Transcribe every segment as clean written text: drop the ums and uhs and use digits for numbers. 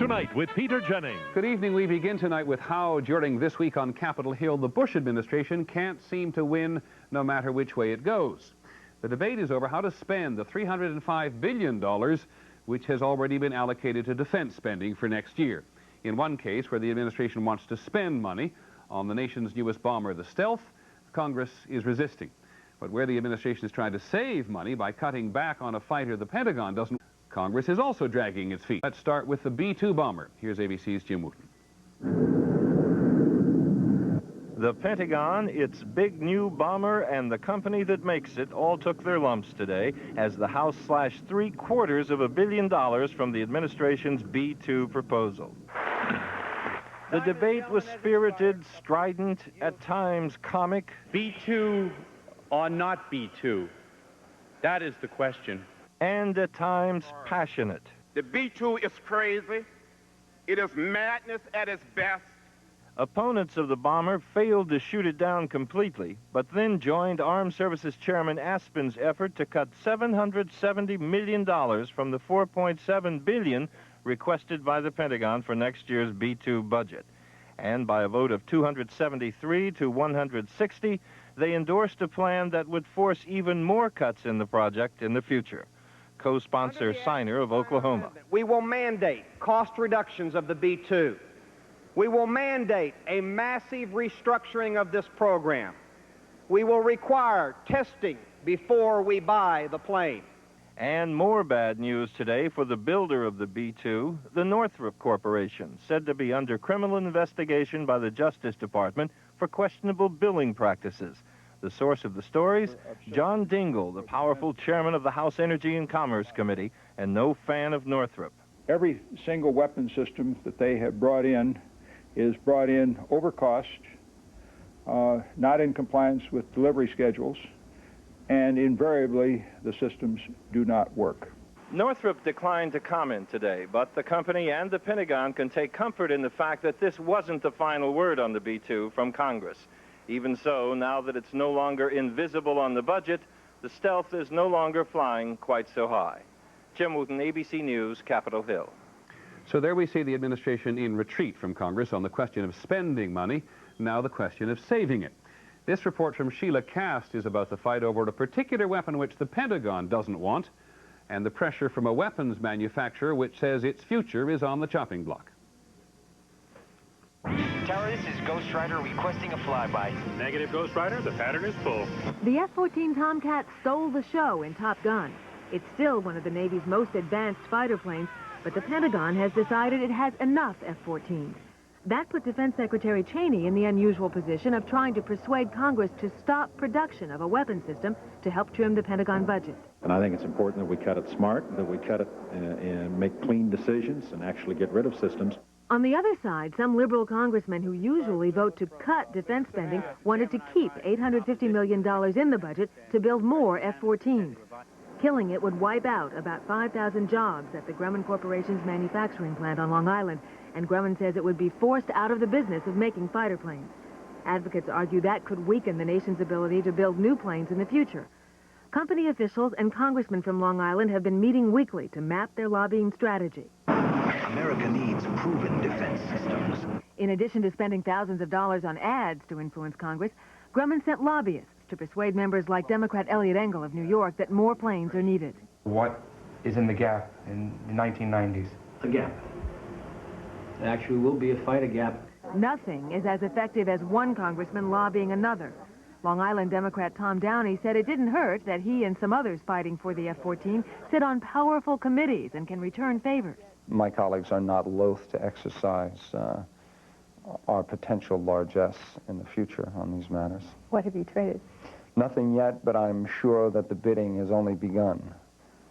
Tonight with Peter Jennings. Good evening. We begin tonight with how, during this week on Capitol Hill, the Bush administration can't seem to win no matter which way it goes. The debate is over how to spend the $305 billion which has already been allocated to defense spending for next year. In one case, where the administration wants to spend money on the nation's newest bomber, the Stealth, Congress is resisting. But where the administration is trying to save money by cutting back on a fighter the Pentagon doesn't, Congress is also dragging its feet. Let's start with the B-2 bomber. Here's ABC's Jim Wooten. The Pentagon, its big new bomber, and the company that makes it all took their lumps today as the House slashed $750 million from the administration's B-2 proposal. The debate was spirited, strident, at times comic. B-2 or not B-2? That is the question. And at times passionate. The B-2 is crazy. It is madness at its best. Opponents of the bomber failed to shoot it down completely, but then joined Armed Services Chairman Aspen's effort to cut $770 million from the $4.7 billion requested by the Pentagon for next year's B-2 budget. And by a vote of 273 to 160, they endorsed a plan that would force even more cuts in the project in the future. Co-sponsor Signer of Oklahoma. We will mandate cost reductions of the B-2. We will mandate a massive restructuring of this program. We will require testing before we buy the plane. And more bad news today for the builder of the B-2, the Northrop Corporation, said to be under criminal investigation by the Justice Department for questionable billing practices. The source of the stories, John Dingell, the powerful chairman of the House Energy and Commerce Committee, and no fan of Northrop. Every single weapon system that they have brought in is brought in over cost, not in compliance with delivery schedules, and invariably the systems do not work. Northrop declined to comment today, but the company and the Pentagon can take comfort in the fact that this wasn't the final word on the B-2 from Congress. Even so, now that it's no longer invisible on the budget, the Stealth is no longer flying quite so high. Jim Wooten, ABC News, Capitol Hill. So there we see the administration in retreat from Congress on the question of spending money, now the question of saving it. This report from Sheila Cast is about the fight over a particular weapon which the Pentagon doesn't want, and the pressure from a weapons manufacturer which says its future is on the chopping block. Tower, this is Ghost Rider requesting a flyby. Negative, Ghost Rider. The pattern is full. The F-14 Tomcat stole the show in Top Gun. It's still one of the Navy's most advanced fighter planes, but the Pentagon has decided it has enough F-14s. That put Defense Secretary Cheney in the unusual position of trying to persuade Congress to stop production of a weapon system to help trim the Pentagon budget. And I think it's important that we cut it smart, that we cut it and make clean decisions and actually get rid of systems. On the other side, some liberal congressmen who usually vote to cut defense spending wanted to keep $850 million in the budget to build more F-14s. Killing it would wipe out about 5,000 jobs at the Grumman Corporation's manufacturing plant on Long Island, and Grumman says it would be forced out of the business of making fighter planes. Advocates argue that could weaken the nation's ability to build new planes in the future. Company officials and congressmen from Long Island have been meeting weekly to map their lobbying strategy. America needs proven defense systems. In addition to spending thousands of dollars on ads to influence Congress, Grumman sent lobbyists to persuade members like Democrat Eliot Engel of New York that more planes are needed. What is in the gap in the 1990s? A gap. It actually will be a fight, a gap. Nothing is as effective as one congressman lobbying another. Long Island Democrat Tom Downey said it didn't hurt that he and some others fighting for the F-14 sit on powerful committees and can return favors. My colleagues are not loath to exercise our potential largesse in the future on these matters. What have you traded? Nothing yet, but I'm sure that the bidding has only begun.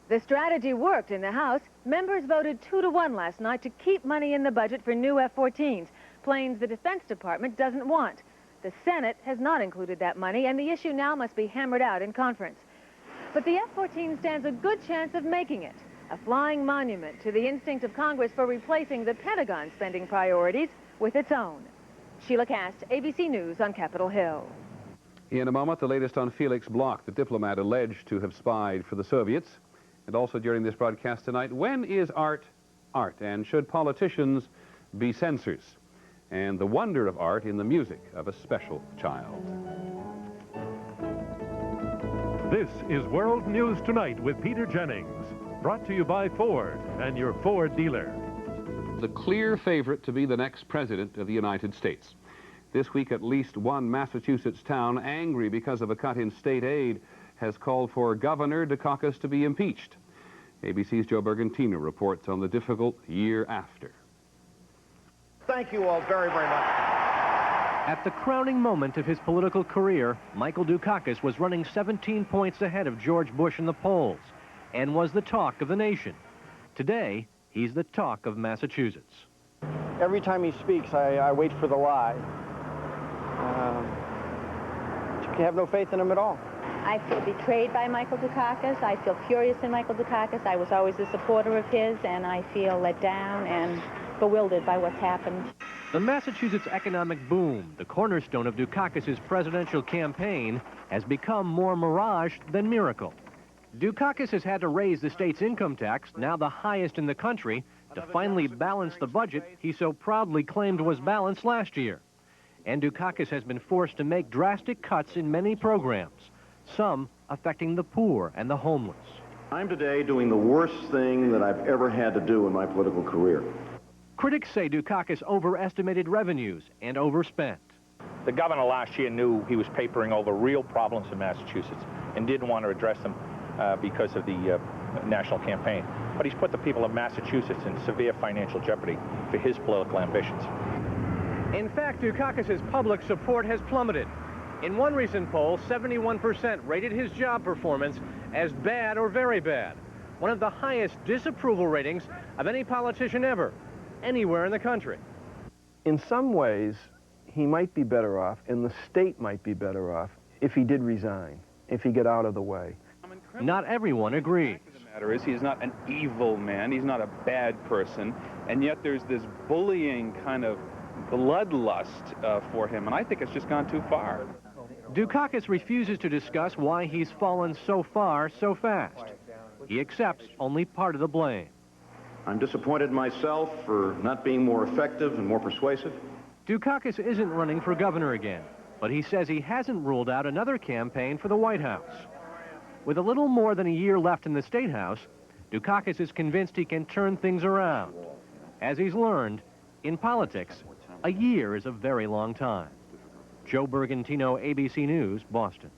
The strategy worked in the House. Members voted 2-1 last night to keep money in the budget for new F-14s, planes the Defense Department doesn't want. The Senate has not included that money, and the issue now must be hammered out in conference. But the F-14 stands a good chance of making it, a flying monument to the instinct of Congress for replacing the Pentagon spending priorities with its own. Sheila Cast, ABC News on Capitol Hill. In a moment, the latest on Felix Bloch, the diplomat alleged to have spied for the Soviets. And also during this broadcast tonight, when is art art, and should politicians be censors? And the wonder of art in the music of a special child. This is World News Tonight with Peter Jennings, brought to you by Ford and your Ford dealer. The clear favorite to be the next president of the United States. This week, at least one Massachusetts town, angry because of a cut in state aid, has called for Governor Dukakis to be impeached. ABC's Joe Bergantino reports on the difficult year after. Thank you all very, very much. At the crowning moment of his political career, Michael Dukakis was running 17 points ahead of George Bush in the polls and was the talk of the nation. Today, he's the talk of Massachusetts. Every time he speaks, I wait for the lie. You have no faith in him at all. I feel betrayed by Michael Dukakis. I feel furious in Michael Dukakis. I was always a supporter of his, and I feel let down and bewildered by what's happened. The Massachusetts economic boom, the cornerstone of Dukakis' presidential campaign, has become more mirage than miracle. Dukakis has had to raise the state's income tax, now the highest in the country, to finally balance the budget he so proudly claimed was balanced last year. And Dukakis has been forced to make drastic cuts in many programs, some affecting the poor and the homeless. I'm today doing the worst thing that I've ever had to do in my political career. Critics say Dukakis overestimated revenues and overspent. The governor last year knew he was papering over real problems in Massachusetts and didn't want to address them because of the national campaign. But he's put the people of Massachusetts in severe financial jeopardy for his political ambitions. In fact, Dukakis' public support has plummeted. In one recent poll, 71% rated his job performance as bad or very bad, one of the highest disapproval ratings of any politician ever, anywhere in the country. In some ways, he might be better off, and the state might be better off, if he did resign, if he got out of the way. Not everyone agrees. The matter is, he's not an evil man, he's not a bad person, and yet there's this bullying kind of bloodlust for him, and I think it's just gone too far. Dukakis refuses to discuss why he's fallen so far so fast. He accepts only part of the blame. I'm disappointed in myself for not being more effective and more persuasive. Dukakis isn't running for governor again, but he says he hasn't ruled out another campaign for the White House. With a little more than a year left in the State House, Dukakis is convinced he can turn things around. As he's learned, in politics, a year is a very long time. Joe Bergantino, ABC News, Boston.